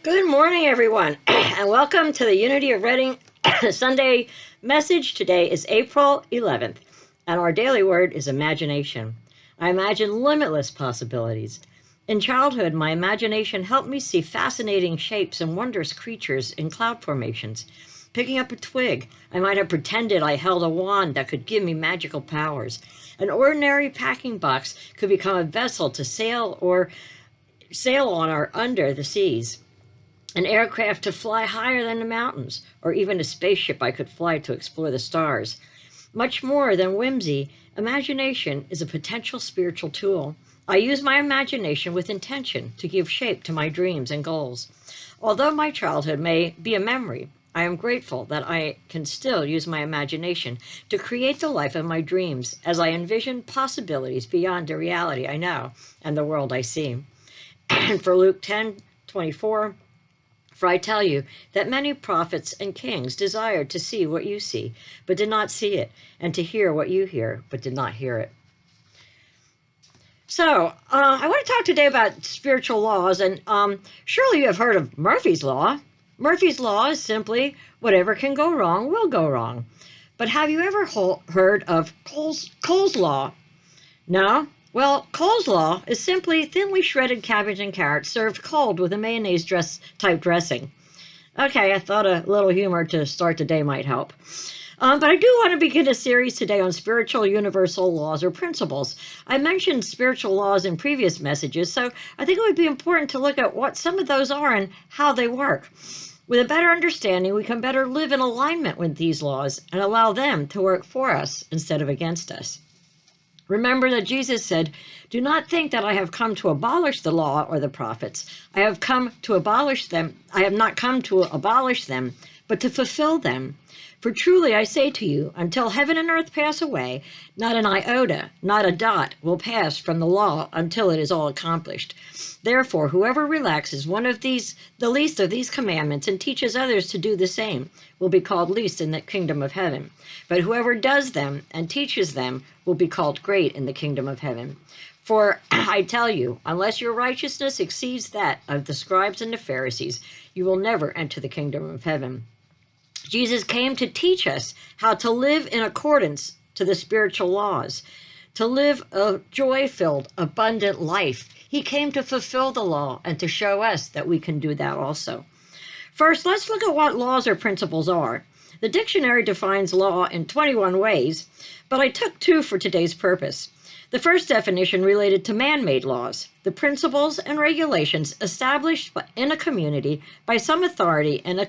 Good morning, everyone, and welcome to the Unity of Reading Sunday message. Today is April 11th, and our daily word is imagination. I imagine limitless possibilities. In childhood, my imagination helped me see fascinating shapes and wondrous creatures in cloud formations. Picking up a twig, I might have pretended I held a wand that could give me magical powers. An ordinary packing box could become a vessel to sail on or under the seas. An aircraft to fly higher than the mountains, or even a spaceship I could fly to explore the stars. Much more than whimsy, imagination is a potential spiritual tool. I use my imagination with intention to give shape to my dreams and goals. Although my childhood may be a memory, I am grateful that I can still use my imagination to create the life of my dreams as I envision possibilities beyond the reality I know and the world I see. And for Luke 10:24, for I tell you that many prophets and kings desired to see what you see, but did not see it, and to hear what you hear, but did not hear it. So, I want to talk today about spiritual laws, and surely you have heard of Murphy's Law. Murphy's Law is simply whatever can go wrong will go wrong. But have you ever heard of Cole's Law? No? Well, Cole's Law is simply thinly shredded cabbage and carrots served cold with a mayonnaise type dressing. Okay, I thought a little humor to start the day might help. But I do want to begin a series today on spiritual universal laws or principles. I mentioned spiritual laws in previous messages, so I think it would be important to look at what some of those are and how they work. With a better understanding, we can better live in alignment with these laws and allow them to work for us instead of against us. Remember that Jesus said, "Do not think that I have come to abolish the law or the prophets. I have come to abolish them. I have not come to abolish them, but to fulfill them. For truly I say to you, until heaven and earth pass away, not an iota, not a dot will pass from the law until it is all accomplished. Therefore, whoever relaxes one of the least of these commandments and teaches others to do the same will be called least in the kingdom of heaven. But whoever does them and teaches them will be called great in the kingdom of heaven. For I tell you, unless your righteousness exceeds that of the scribes and the Pharisees, you will never enter the kingdom of heaven." Jesus came to teach us how to live in accordance to the spiritual laws, to live a joy-filled, abundant life. He came to fulfill the law and to show us that we can do that also. First, let's look at what laws or principles are. The dictionary defines law in 21 ways, but I took 2 for today's purpose. The first definition related to man-made laws, the principles and regulations established in a community by some authority and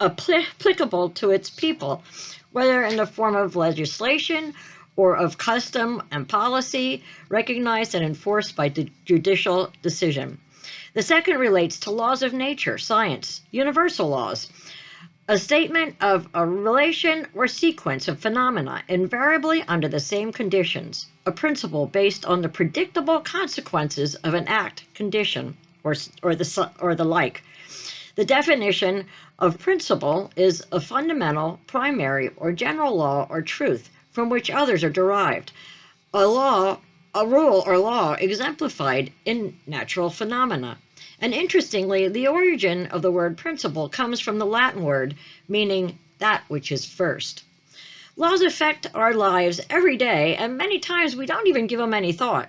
applicable to its people, whether in the form of legislation or of custom and policy, recognized and enforced by judicial decision. The second relates to laws of nature, science, universal laws, a statement of a relation or sequence of phenomena invariably under the same conditions, a principle based on the predictable consequences of an act, condition, or the like. The definition of principle is a fundamental, primary, or general law or truth from which others are derived. A rule or law exemplified in natural phenomena. And interestingly, the origin of the word principle comes from the Latin word meaning that which is first. Laws affect our lives every day, and many times we don't even give them any thought.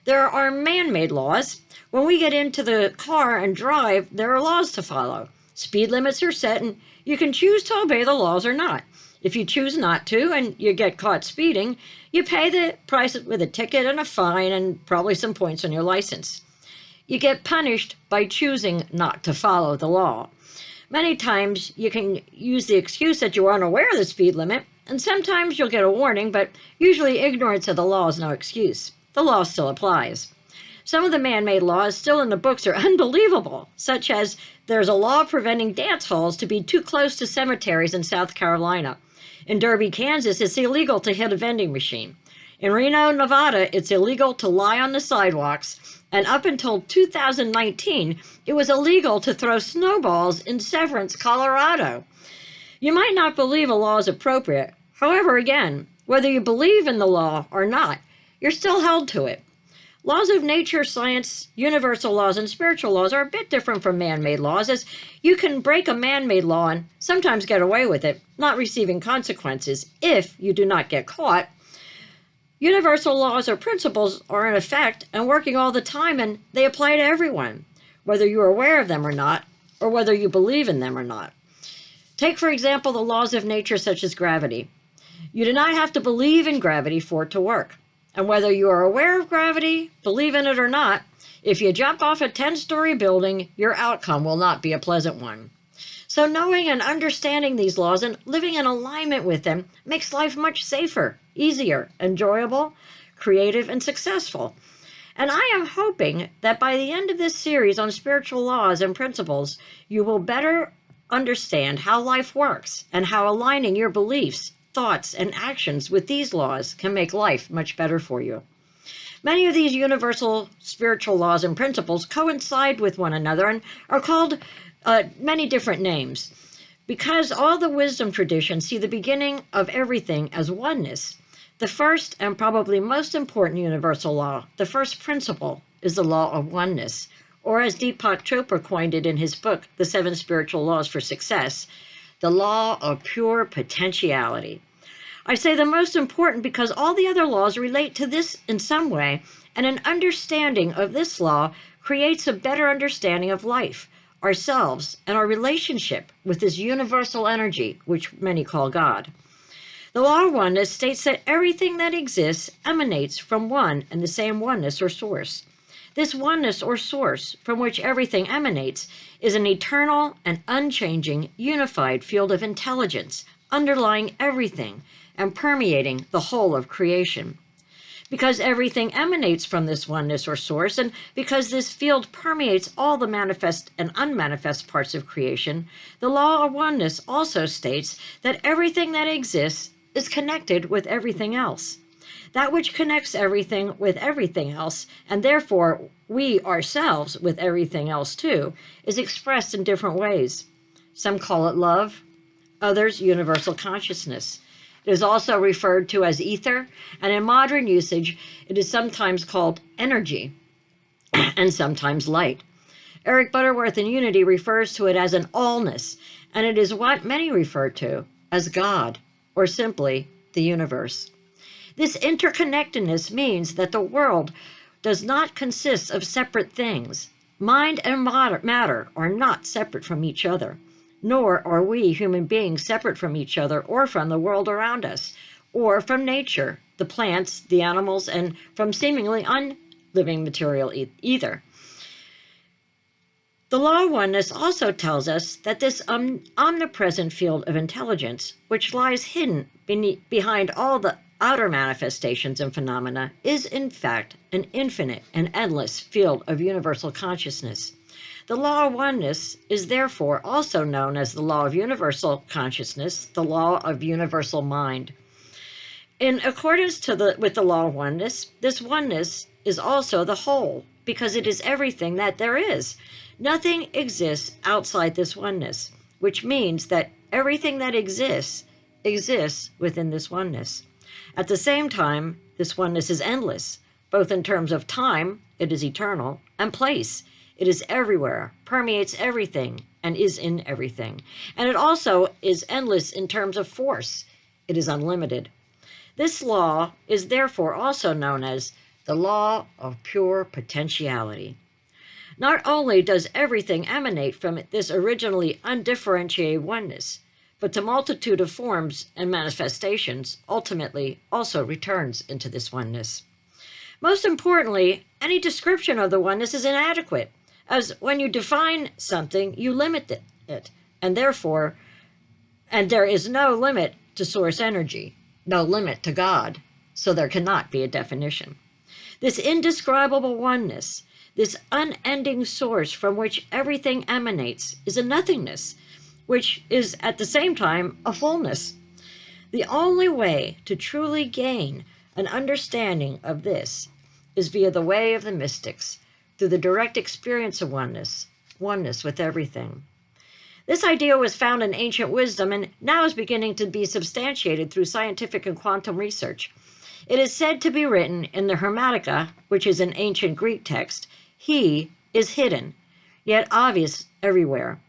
There are man-made laws. When we get into the car and drive, there are laws to follow. Speed limits are set, and you can choose to obey the laws or not. If you choose not to and you get caught speeding, you pay the price with a ticket and a fine and probably some points on your license. You get punished by choosing not to follow the law. Many times you can use the excuse that you are unaware of the speed limit, and sometimes you'll get a warning, but usually ignorance of the law is no excuse. The law still applies. Some of the man-made laws still in the books are unbelievable, such as there's a law preventing dance halls to be too close to cemeteries in South Carolina. In Derby, Kansas, it's illegal to hit a vending machine. In Reno, Nevada, it's illegal to lie on the sidewalks, and up until 2019, it was illegal to throw snowballs in Severance, Colorado. You might not believe a law is appropriate. However, again, whether you believe in the law or not, you're still held to it. Laws of nature, science, universal laws, and spiritual laws are a bit different from man-made laws, as you can break a man-made law and sometimes get away with it, not receiving consequences if you do not get caught. Universal laws or principles are in effect and working all the time, and they apply to everyone, whether you are aware of them or not, or whether you believe in them or not. Take, for example, the laws of nature such as gravity. You do not have to believe in gravity for it to work. And whether you are aware of gravity, believe in it or not, if you jump off a 10-story building, your outcome will not be a pleasant one. So knowing and understanding these laws and living in alignment with them makes life much safer, easier, enjoyable, creative, and successful. And I am hoping that by the end of this series on spiritual laws and principles, you will better understand how life works and how aligning your beliefs, thoughts, and actions with these laws can make life much better for you. Many of these universal spiritual laws and principles coincide with one another and are called many different names. Because all the wisdom traditions see the beginning of everything as oneness, the first and probably most important universal law, the first principle, is the law of oneness, or as Deepak Chopra coined it in his book, The 7 Spiritual Laws for Success, the law of pure potentiality. I say the most important because all the other laws relate to this in some way, and an understanding of this law creates a better understanding of life, ourselves, and our relationship with this universal energy, which many call God. The law of oneness states that everything that exists emanates from one and the same oneness or source. This oneness or source from which everything emanates is an eternal and unchanging unified field of intelligence underlying everything and permeating the whole of creation. Because everything emanates from this oneness or source, and because this field permeates all the manifest and unmanifest parts of creation, the law of oneness also states that everything that exists is connected with everything else. That which connects everything with everything else, and therefore we ourselves with everything else too, is expressed in different ways. Some call it love, others universal consciousness. It is also referred to as ether, and in modern usage, it is sometimes called energy and sometimes light. Eric Butterworth in Unity refers to it as an allness, and it is what many refer to as God, or simply the universe. This interconnectedness means that the world does not consist of separate things. Mind and matter are not separate from each other, nor are we human beings separate from each other or from the world around us, or from nature, the plants, the animals, and from seemingly unliving material either. The law of oneness also tells us that this omnipresent field of intelligence, which lies hidden behind all the outer manifestations and phenomena, is in fact an infinite and endless field of universal consciousness. The law of oneness is therefore also known as the law of universal consciousness, the law of universal mind. In accordance with the law of oneness, this oneness is also the whole, because it is everything that there is. Nothing exists outside this oneness, which means that everything that exists within this oneness. At the same time, this oneness is endless, both in terms of time, it is eternal, and place. It is everywhere, permeates everything, and is in everything. And it also is endless in terms of force. It is unlimited. This law is therefore also known as the law of pure potentiality. Not only does everything emanate from this originally undifferentiated oneness, but the multitude of forms and manifestations ultimately also returns into this oneness. Most importantly, any description of the oneness is inadequate, as when you define something, you limit it, and there is no limit to source energy, no limit to God, so there cannot be a definition. This indescribable oneness, this unending source from which everything emanates, is a nothingness, which is at the same time a fullness. The only way to truly gain an understanding of this is via the way of the mystics, through the direct experience of oneness with everything. This idea was found in ancient wisdom and now is beginning to be substantiated through scientific and quantum research. It is said to be written in the Hermetica, which is an ancient Greek text, he is hidden, yet obvious everywhere.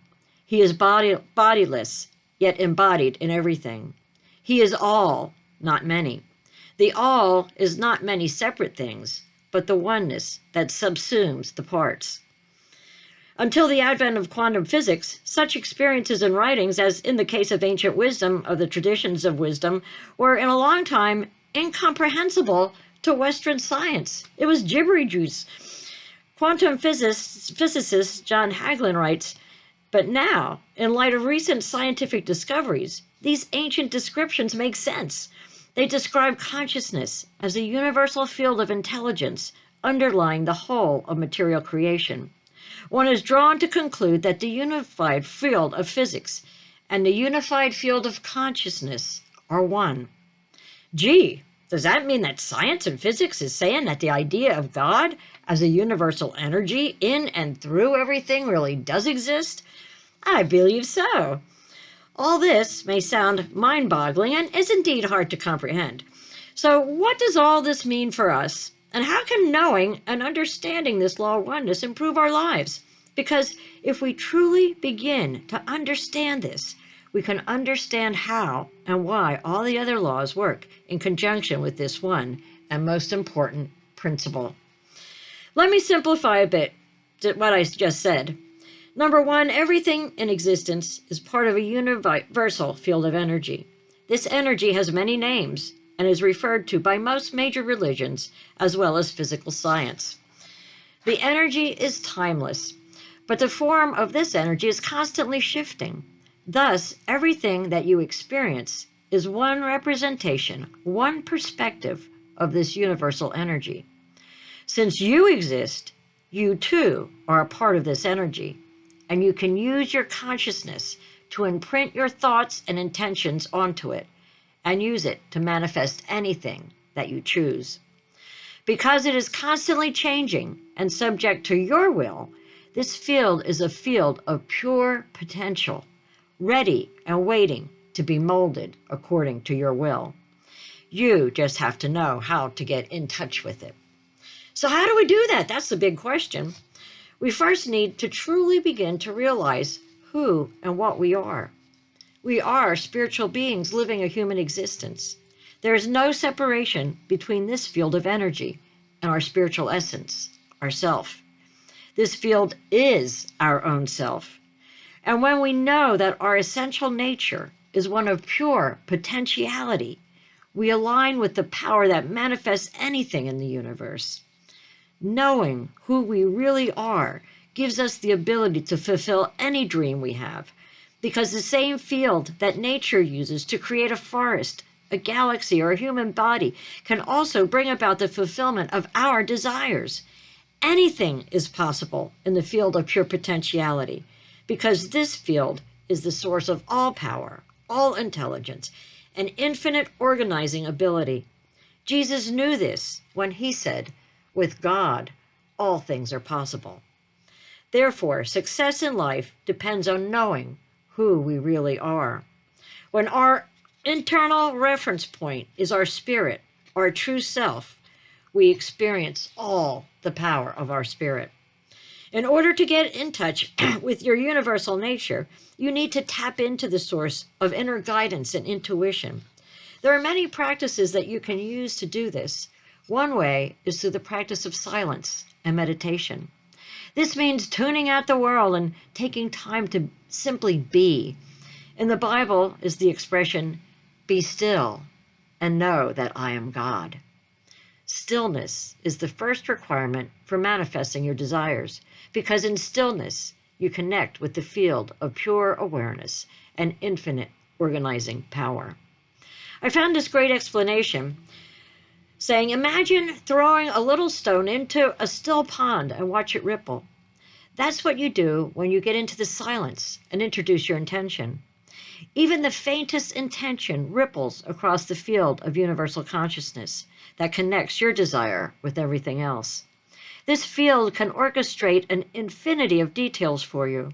He is bodiless, yet embodied in everything. He is all, not many. The all is not many separate things, but the oneness that subsumes the parts. Until the advent of quantum physics, such experiences and writings, as in the case of ancient wisdom, of the traditions of wisdom, were in a long time incomprehensible to Western science. It was gibbery juice. Quantum physicist John Hagelin writes, but now, in light of recent scientific discoveries, these ancient descriptions make sense. They describe consciousness as a universal field of intelligence underlying the whole of material creation. One is drawn to conclude that the unified field of physics and the unified field of consciousness are one. Gee, does that mean that science and physics is saying that the idea of God as a universal energy in and through everything really does exist? I believe so. All this may sound mind-boggling and is indeed hard to comprehend. So what does all this mean for us? And how can knowing and understanding this law of oneness improve our lives? Because if we truly begin to understand this, we can understand how and why all the other laws work in conjunction with this one and most important principle. Let me simplify a bit what I just said. Number one, everything in existence is part of a universal field of energy. This energy has many names and is referred to by most major religions as well as physical science. The energy is timeless, but the form of this energy is constantly shifting. Thus, everything that you experience is one representation, one perspective of this universal energy. Since you exist, you too are a part of this energy, and you can use your consciousness to imprint your thoughts and intentions onto it and use it to manifest anything that you choose. Because it is constantly changing and subject to your will, this field is a field of pure potential, ready and waiting to be molded according to your will. You just have to know how to get in touch with it. So how do we do that? That's the big question. We first need to truly begin to realize who and what we are. We are spiritual beings living a human existence. There is no separation between this field of energy and our spiritual essence, our self. This field is our own self. And when we know that our essential nature is one of pure potentiality, we align with the power that manifests anything in the universe. Knowing who we really are gives us the ability to fulfill any dream we have, because the same field that nature uses to create a forest, a galaxy, or a human body can also bring about the fulfillment of our desires. Anything is possible in the field of pure potentiality, because this field is the source of all power, all intelligence, and infinite organizing ability. Jesus knew this when he said, "With God, all things are possible." Therefore, success in life depends on knowing who we really are. When our internal reference point is our spirit, our true self, we experience all the power of our spirit. In order to get in touch with your universal nature, you need to tap into the source of inner guidance and intuition. There are many practices that you can use to do this. One way is through the practice of silence and meditation. This means tuning out the world and taking time to simply be. In the Bible is the expression, "Be still and know that I am God." Stillness is the first requirement for manifesting your desires, because in stillness you connect with the field of pure awareness and infinite organizing power. I found this great explanation saying, imagine throwing a little stone into a still pond and watch it ripple. That's what you do when you get into the silence and introduce your intention. Even the faintest intention ripples across the field of universal consciousness that connects your desire with everything else. This field can orchestrate an infinity of details for you.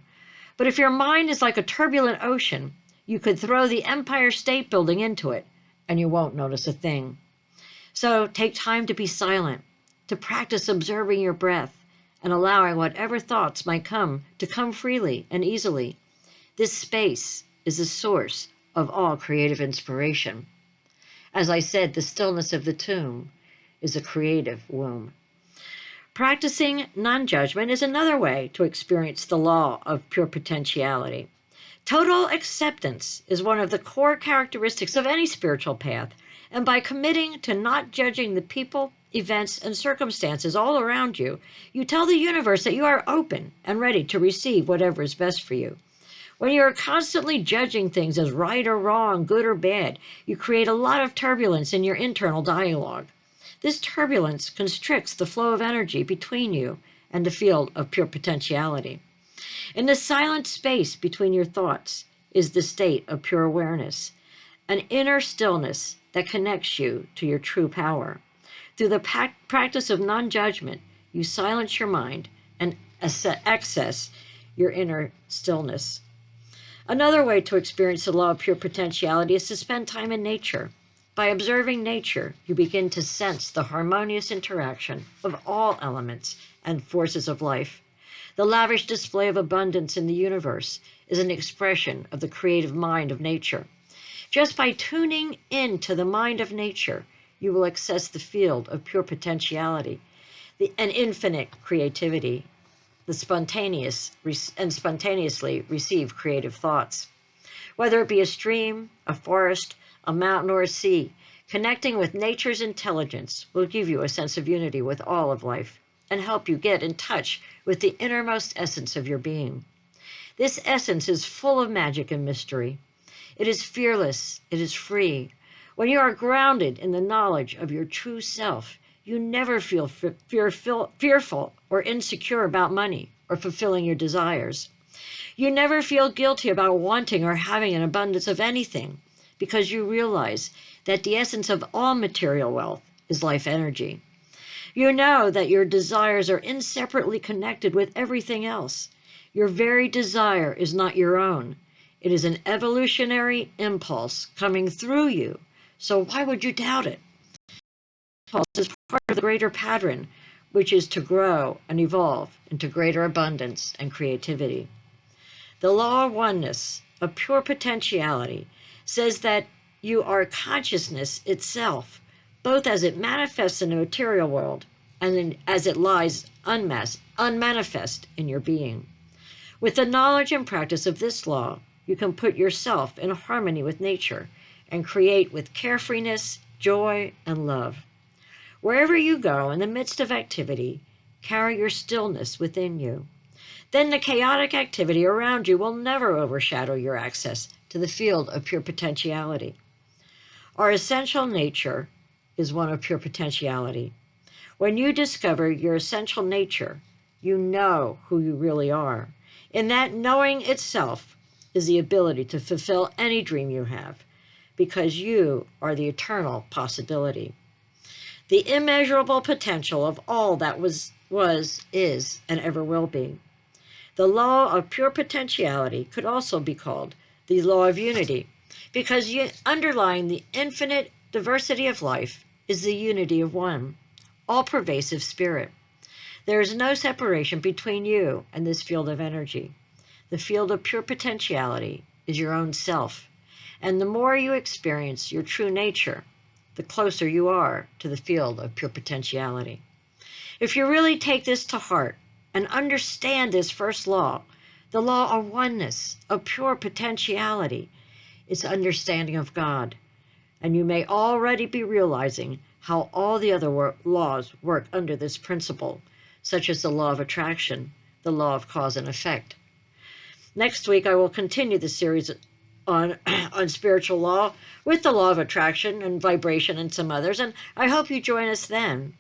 But if your mind is like a turbulent ocean, you could throw the Empire State Building into it, and you won't notice a thing. So take time to be silent, to practice observing your breath and allowing whatever thoughts might come to come freely and easily. This space is the source of all creative inspiration. As I said, the stillness of the tomb is a creative womb. Practicing non-judgment is another way to experience the law of pure potentiality. Total acceptance is one of the core characteristics of any spiritual path, and by committing to not judging the people, events, and circumstances all around you, you tell the universe that you are open and ready to receive whatever is best for you. When you are constantly judging things as right or wrong, good or bad, you create a lot of turbulence in your internal dialogue. This turbulence constricts the flow of energy between you and the field of pure potentiality. In the silent space between your thoughts is the state of pure awareness, an inner stillness that connects you to your true power. Through the practice of non-judgment, you silence your mind and access your inner stillness. Another way to experience the law of pure potentiality is to spend time in nature. By observing nature, you begin to sense the harmonious interaction of all elements and forces of life. The lavish display of abundance in the universe is an expression of the creative mind of nature. Just by tuning into the mind of nature, you will access the field of pure potentiality, and infinite creativity, the spontaneously receive creative thoughts. Whether it be a stream, a forest, a mountain, or a sea, connecting with nature's intelligence will give you a sense of unity with all of life and help you get in touch with the innermost essence of your being. This essence is full of magic and mystery. It is fearless. It is free. When you are grounded in the knowledge of your true self, you never feel fearful or insecure about money or fulfilling your desires. You never feel guilty about wanting or having an abundance of anything because you realize that the essence of all material wealth is life energy. You know that your desires are inseparably connected with everything else. Your very desire is not your own. It is an evolutionary impulse coming through you. So why would you doubt it? Impulse is part of the greater pattern, which is to grow and evolve into greater abundance and creativity. The law of oneness, of pure potentiality, says that you are consciousness itself, both as it manifests in the material world and as it lies unmanifest in your being. With the knowledge and practice of this law, you can put yourself in harmony with nature and create with carefreeness, joy, and love. Wherever you go in the midst of activity, carry your stillness within you. Then the chaotic activity around you will never overshadow your access to the field of pure potentiality. Our essential nature is one of pure potentiality. When you discover your essential nature, you know who you really are. In that knowing itself is the ability to fulfill any dream you have, because you are the eternal possibility. The immeasurable potential of all that was, is, and ever will be. The law of pure potentiality could also be called the law of unity, because underlying the infinite diversity of life is the unity of one, all-pervasive spirit. There is no separation between you and this field of energy. The field of pure potentiality is your own self, and the more you experience your true nature, the closer you are to the field of pure potentiality. If you really take this to heart, and understand this first law, the law of oneness, of pure potentiality, is understanding of God. And you may already be realizing how all the other laws work under this principle, such as the law of attraction, the law of cause and effect. Next week, I will continue the series on spiritual law with the law of attraction and vibration and some others, and I hope you join us then.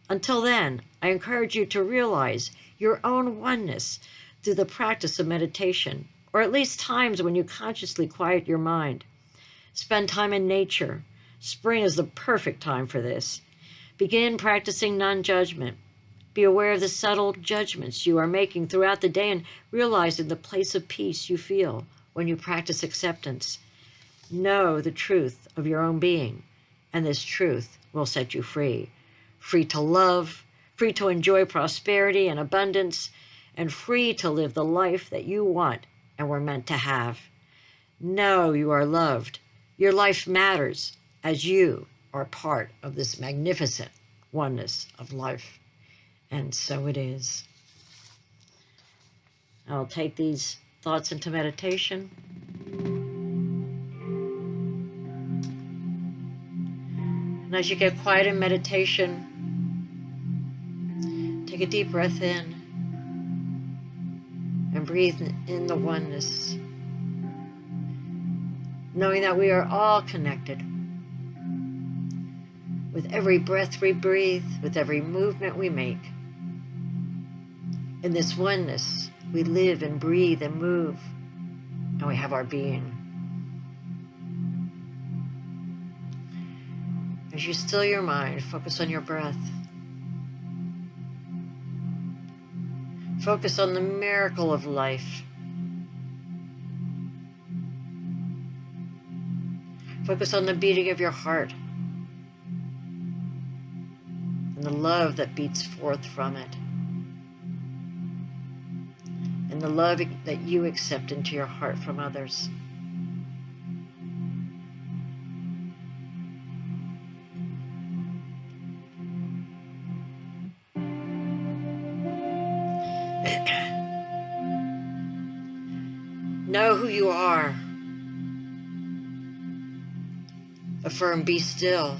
Until then, I encourage you to realize your own oneness through the practice of meditation, or at least times when you consciously quiet your mind. Spend time in nature. Spring is the perfect time for this. Begin practicing non-judgment. Be aware of the subtle judgments you are making throughout the day and realizing the place of peace you feel when you practice acceptance. Know the truth of your own being, and this truth will set you free. Free to love, free to enjoy prosperity and abundance, and free to live the life that you want and were meant to have. Know you are loved. Your life matters as you are part of this magnificent oneness of life. And so it is. I'll take these thoughts into meditation. And as you get quiet in meditation, take a deep breath in and breathe in the oneness, knowing that we are all connected. With every breath we breathe, with every movement we make. In this oneness, we live and breathe and move, and we have our being. As you still your mind, focus on your breath. Focus on the miracle of life. Focus on the beating of your heart and the love that beats forth from it. And the love that you accept into your heart from others. Know who you are. Affirm, be still,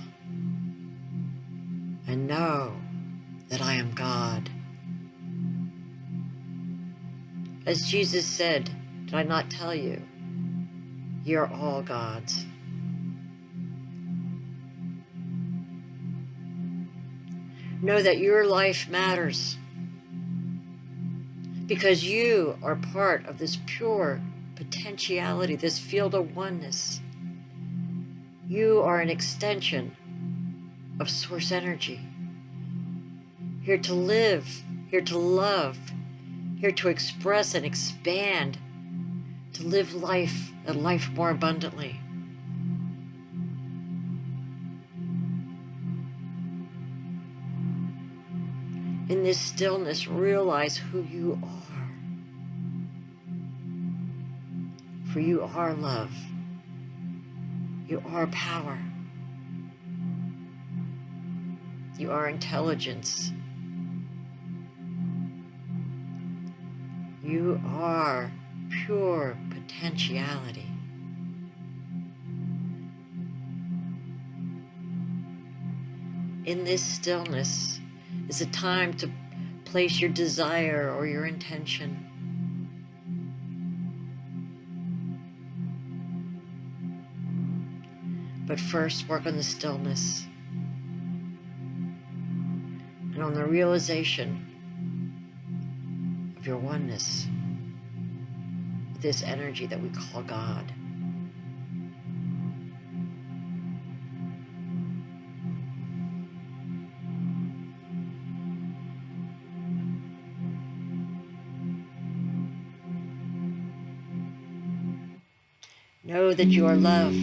and know that I am God. As Jesus said, did I not tell you, you're all gods. Know that your life matters because you are part of this pure potentiality, this field of oneness. You are an extension of source energy, here to live, here to love, here to express and expand, to live life and life more abundantly. In this stillness, realize who you are. For you are love. You are power. You are intelligence. You are pure potentiality. In this stillness is a time to place your desire or your intention. But first, work on the stillness and on the realization of your oneness with this energy that we call God. Know that you are love.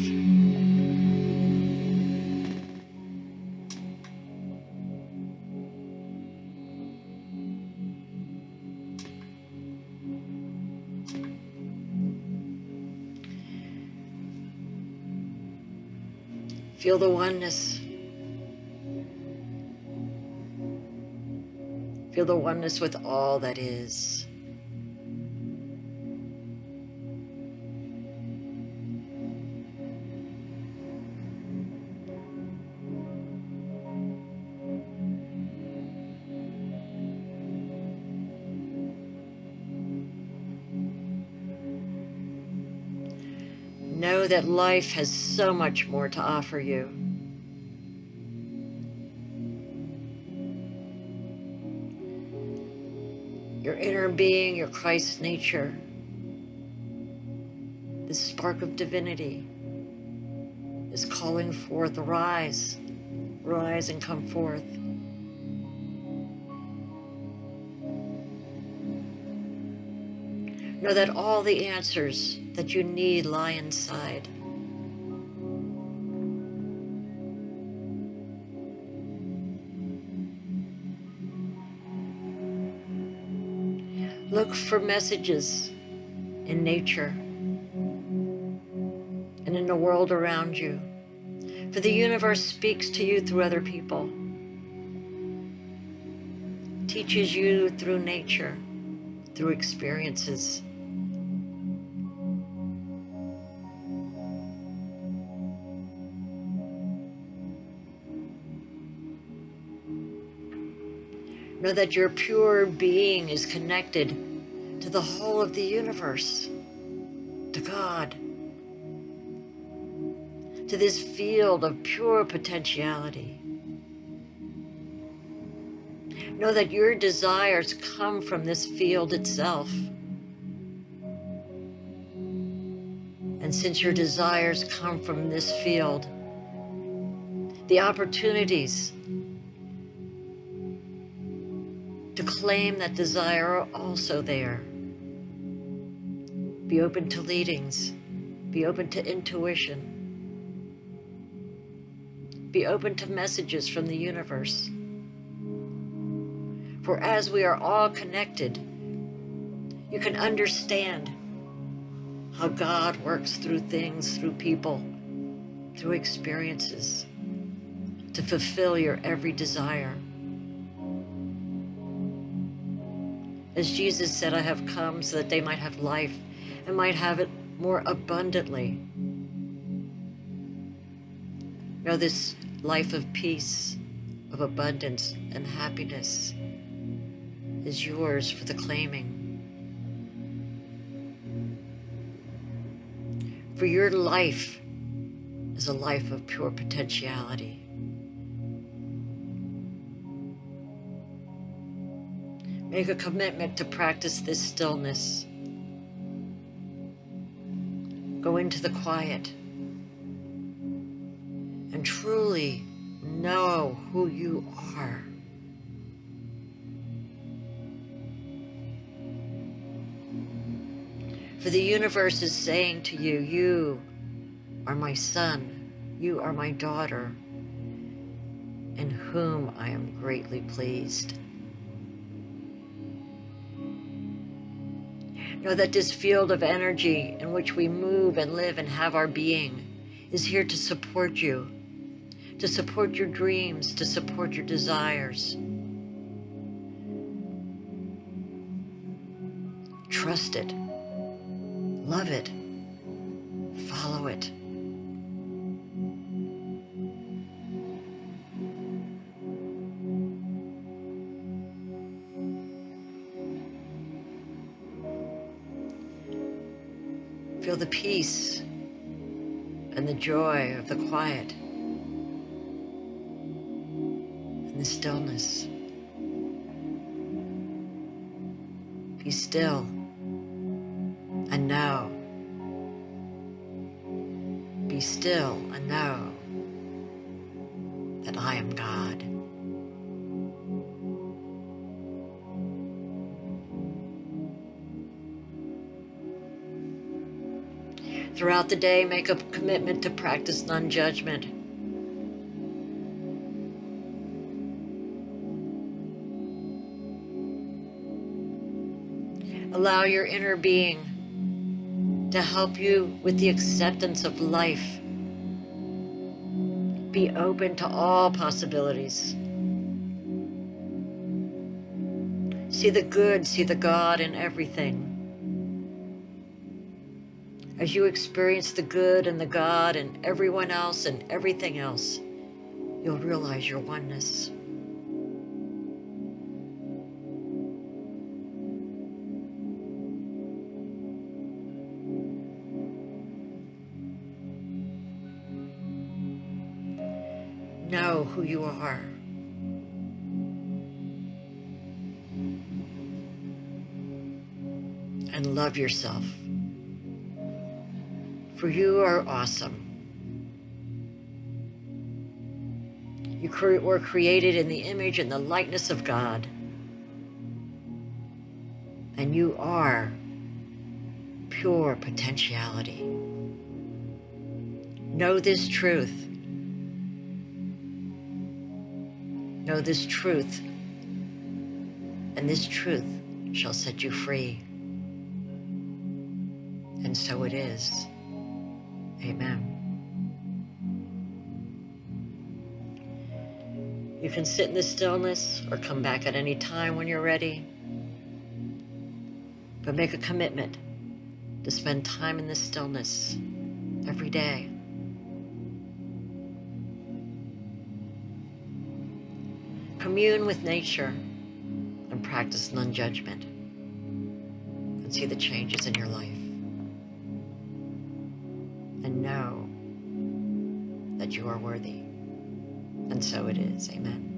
Feel the oneness. Feel the oneness with all that is. Know that life has so much more to offer you. Your inner being, your Christ nature, this spark of divinity is calling forth, rise, rise and come forth. Know that all the answers that you need lie inside. Look for messages in nature and in the world around you. For the universe speaks to you through other people, teaches you through nature, through experiences. Know that your pure being is connected to the whole of the universe, to God, to this field of pure potentiality. Know that your desires come from this field itself. And since your desires come from this field, the opportunities to claim that desire are also there. Be open to leadings. Be open to intuition. Be open to messages from the universe. For as we are all connected, you can understand how God works through things, through people, through experiences, to fulfill your every desire. As Jesus said, I have come so that they might have life and might have it more abundantly. Know this life of peace, of abundance and happiness is yours for the claiming. For your life is a life of pure potentiality. Make a commitment to practice this stillness. Go into the quiet and truly know who you are. For the universe is saying to you, you are my son, you are my daughter, in whom I am greatly pleased. Know that this field of energy in which we move and live and have our being is here to support you, to support your dreams, to support your desires. Trust it, love it, follow it. Feel the peace and the joy of the quiet and the stillness. Be still and know. Be still and know that I am God. Throughout the day, make a commitment to practice non-judgment. Allow your inner being to help you with the acceptance of life. Be open to all possibilities. See the good, see the God in everything. As you experience the good and the God and everyone else and everything else, you'll realize your oneness. Know who you are. And love yourself. For you are awesome. You were created in the image and the likeness of God. And you are pure potentiality. Know this truth. Know this truth. And this truth shall set you free. And so it is. Amen. You can sit in the stillness or come back at any time when you're ready. But make a commitment to spend time in this stillness every day. Commune with nature and practice non-judgment and see the changes in your life. And know that you are worthy. And so it is. Amen.